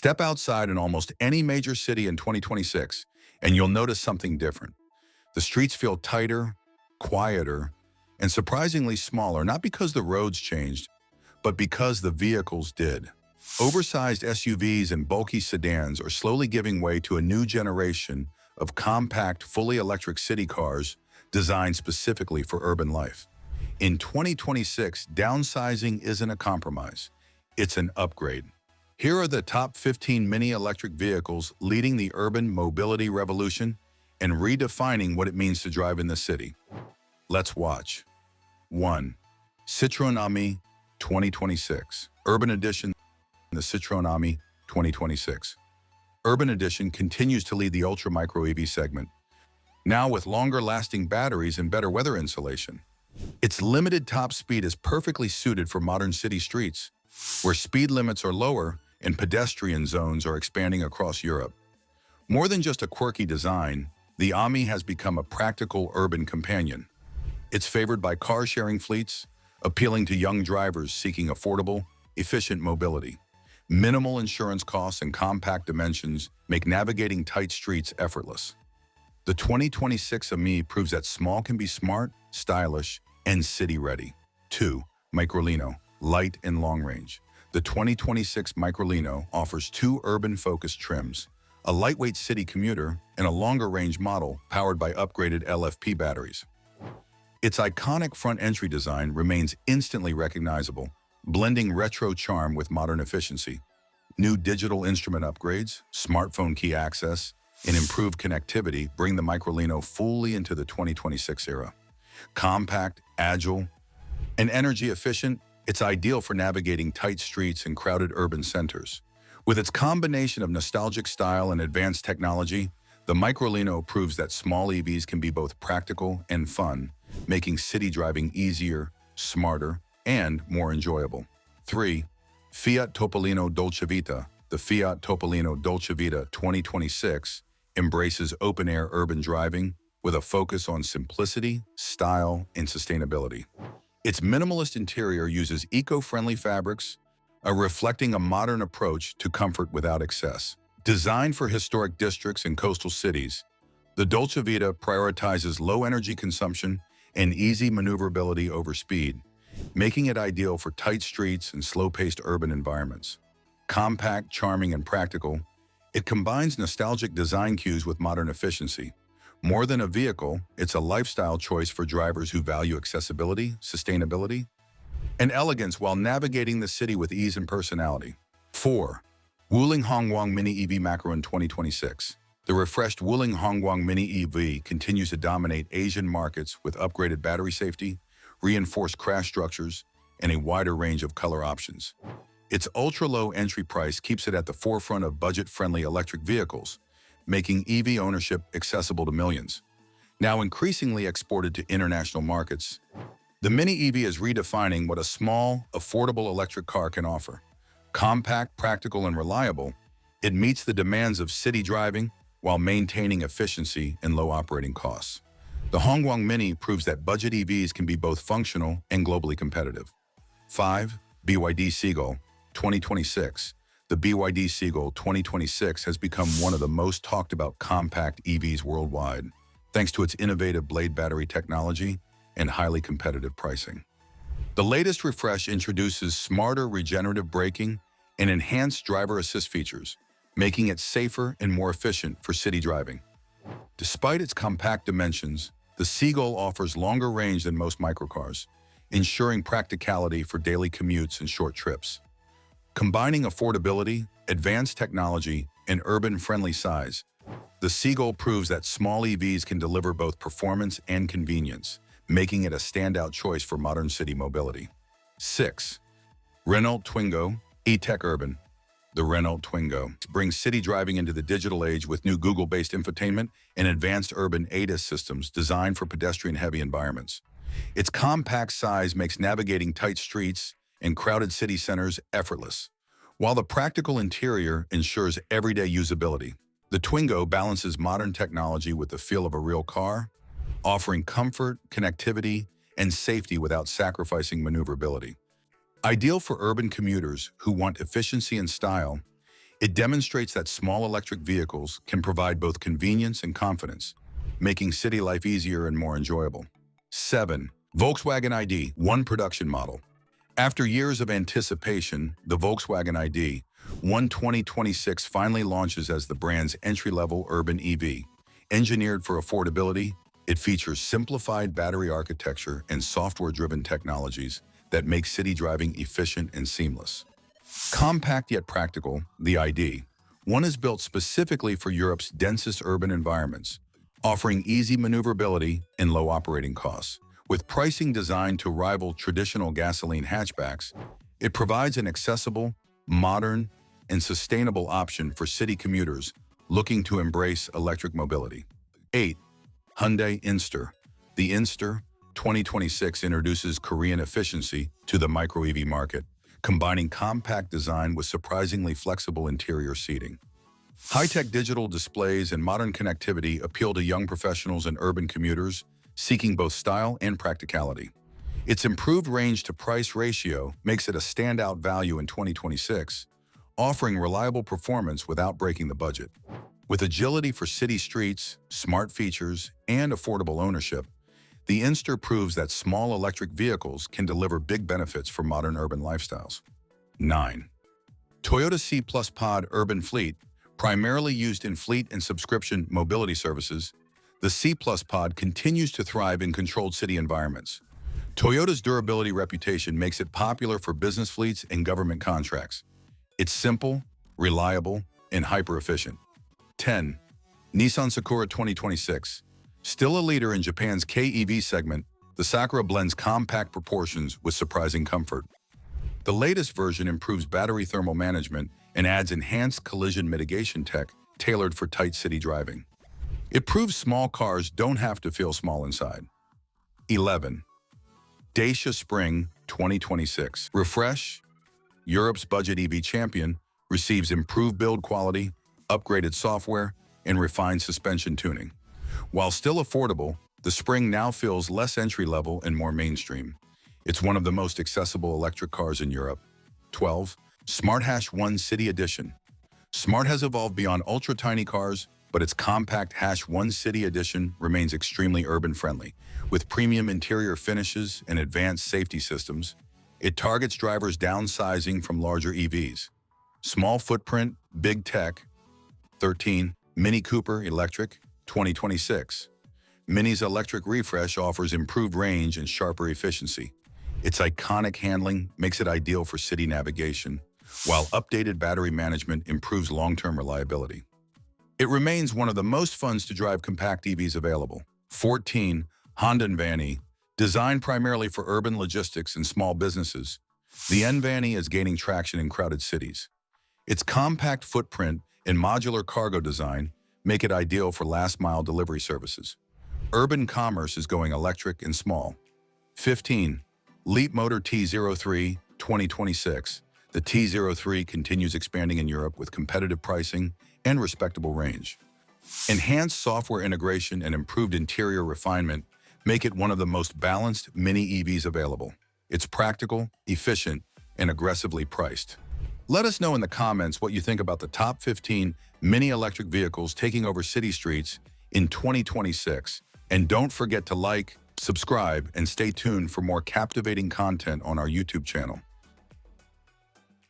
Step outside in almost any major city in 2026, and you'll notice something different. The streets feel tighter, quieter, and surprisingly smaller, not because the roads changed, but because the vehicles did. Oversized SUVs and bulky sedans are slowly giving way to a new generation of compact, fully electric city cars designed specifically for urban life. In 2026, downsizing isn't a compromise, it's an upgrade. Here are the top 15 mini electric vehicles leading the urban mobility revolution and redefining what it means to drive in the city. Let's watch. 1. Citroën Ami 2026. Urban Edition. The Citroën Ami 2026. Urban Edition continues to lead the ultra-micro EV segment, now with longer-lasting batteries and better weather insulation. Its limited top speed is perfectly suited for modern city streets, where speed limits are lower and pedestrian zones are expanding across Europe. More than just a quirky design, the Ami has become a practical urban companion. It's favored by car-sharing fleets, appealing to young drivers seeking affordable, efficient mobility. Minimal insurance costs and compact dimensions make navigating tight streets effortless. The 2026 Ami proves that small can be smart, stylish, and city-ready. 2. Microlino, light and long range. The 2026 Microlino offers two urban-focused trims, a lightweight city commuter and a longer-range model powered by upgraded LFP batteries. Its iconic front entry design remains instantly recognizable, blending retro charm with modern efficiency. New digital instrument upgrades, smartphone key access, and improved connectivity bring the Microlino fully into the 2026 era. Compact, agile, and energy efficient, it's ideal for navigating tight streets and crowded urban centers. With its combination of nostalgic style and advanced technology, the Microlino proves that small EVs can be both practical and fun, making city driving easier, smarter, and more enjoyable. 3. Fiat Topolino Dolce Vita. The Fiat Topolino Dolce Vita 2026 embraces open-air urban driving with a focus on simplicity, style, and sustainability. Its minimalist interior uses eco-friendly fabrics, reflecting a modern approach to comfort without excess. Designed for historic districts and coastal cities, the Dolce Vita prioritizes low energy consumption and easy maneuverability over speed, making it ideal for tight streets and slow-paced urban environments. Compact, charming, and practical, it combines nostalgic design cues with modern efficiency. More than a vehicle, it's a lifestyle choice for drivers who value accessibility, sustainability, and elegance while navigating the city with ease and personality. 4. Wuling Hongguang Mini EV Macro in 2026. The refreshed Wuling Hongguang Mini EV continues to dominate Asian markets with upgraded battery safety, reinforced crash structures, and a wider range of color options. Its ultra-low entry price keeps it at the forefront of budget-friendly electric vehicles, making EV ownership accessible to millions. Now increasingly exported to international markets, the Mini EV is redefining what a small, affordable electric car can offer. Compact, practical, and reliable, it meets the demands of city driving while maintaining efficiency and low operating costs. The Hongguang Mini proves that budget EVs can be both functional and globally competitive. 5. BYD Seagull 2026. The BYD Seagull 2026 has become one of the most talked about compact EVs worldwide, thanks to its innovative blade battery technology and highly competitive pricing. The latest refresh introduces smarter regenerative braking and enhanced driver assist features, making it safer and more efficient for city driving. Despite its compact dimensions, the Seagull offers longer range than most microcars, ensuring practicality for daily commutes and short trips. Combining affordability, advanced technology, and urban-friendly size, the Seagull proves that small EVs can deliver both performance and convenience, making it a standout choice for modern city mobility. 6. Renault Twingo E-Tech Urban. The Renault Twingo brings city driving into the digital age with new Google-based infotainment and advanced urban ADAS systems designed for pedestrian-heavy environments. Its compact size makes navigating tight streets and crowded city centers effortless, while the practical interior ensures everyday usability. The Twingo balances modern technology with the feel of a real car, offering comfort, connectivity, and safety without sacrificing maneuverability. Ideal for urban commuters who want efficiency and style, It demonstrates that small electric vehicles can provide both convenience and confidence, making city life easier and more enjoyable. 7. Volkswagen ID, one production model. After years of anticipation, the Volkswagen ID, 2026 finally launches as the brand's entry-level urban EV. Engineered for affordability, it features simplified battery architecture and software-driven technologies that make city driving efficient and seamless. Compact yet practical, the ID. One is built specifically for Europe's densest urban environments, offering easy maneuverability and low operating costs. With pricing designed to rival traditional gasoline hatchbacks, it provides an accessible, modern, and sustainable option for city commuters looking to embrace electric mobility. 8. Hyundai Inster. The Inster 2026 introduces Korean efficiency to the micro-EV market, combining compact design with surprisingly flexible interior seating. High-tech digital displays and modern connectivity appeal to young professionals and urban commuters seeking both style and practicality. Its improved range-to-price ratio makes it a standout value in 2026, offering reliable performance without breaking the budget. With agility for city streets, smart features, and affordable ownership, the Inster proves that small electric vehicles can deliver big benefits for modern urban lifestyles. 9. Toyota C+ Pod Urban Fleet. Primarily used in fleet and subscription mobility services, the C+ Pod continues to thrive in controlled city environments. Toyota's durability reputation makes it popular for business fleets and government contracts. It's simple, reliable, and hyper-efficient. 10. Nissan Sakura 2026. Still a leader in Japan's KEV segment, the Sakura blends compact proportions with surprising comfort. The latest version improves battery thermal management and adds enhanced collision mitigation tech tailored for tight city driving. It proves small cars don't have to feel small inside. 11. Dacia Spring 2026. Refresh, Europe's budget EV champion, receives improved build quality, upgraded software, and refined suspension tuning. While still affordable, the Spring now feels less entry-level and more mainstream. It's one of the most accessible electric cars in Europe. 12. Smart Hash 1 City Edition. Smart has evolved beyond ultra-tiny cars, but its compact Hash 1 City Edition remains extremely urban-friendly. With premium interior finishes and advanced safety systems, it targets drivers downsizing from larger EVs. Small footprint, big tech. 13. Mini Cooper Electric 2026. Mini's electric refresh offers improved range and sharper efficiency. Its iconic handling makes it ideal for city navigation, while updated battery management improves long-term reliability. It remains one of the most fun to drive compact EVs available. 14. Honda Envani. Designed primarily for urban logistics and small businesses, the Envani is gaining traction in crowded cities. Its compact footprint and modular cargo design make it ideal for last-mile delivery services. Urban commerce is going electric and small. 15. Leapmotor T03 2026. The T03 continues expanding in Europe with competitive pricing and respectable range. Enhanced software integration and improved interior refinement make it one of the most balanced mini EVs available. It's practical, efficient, and aggressively priced. Let us know in the comments what you think about the top 15 mini electric vehicles taking over city streets in 2026. And don't forget to like, subscribe, and stay tuned for more captivating content on our YouTube channel.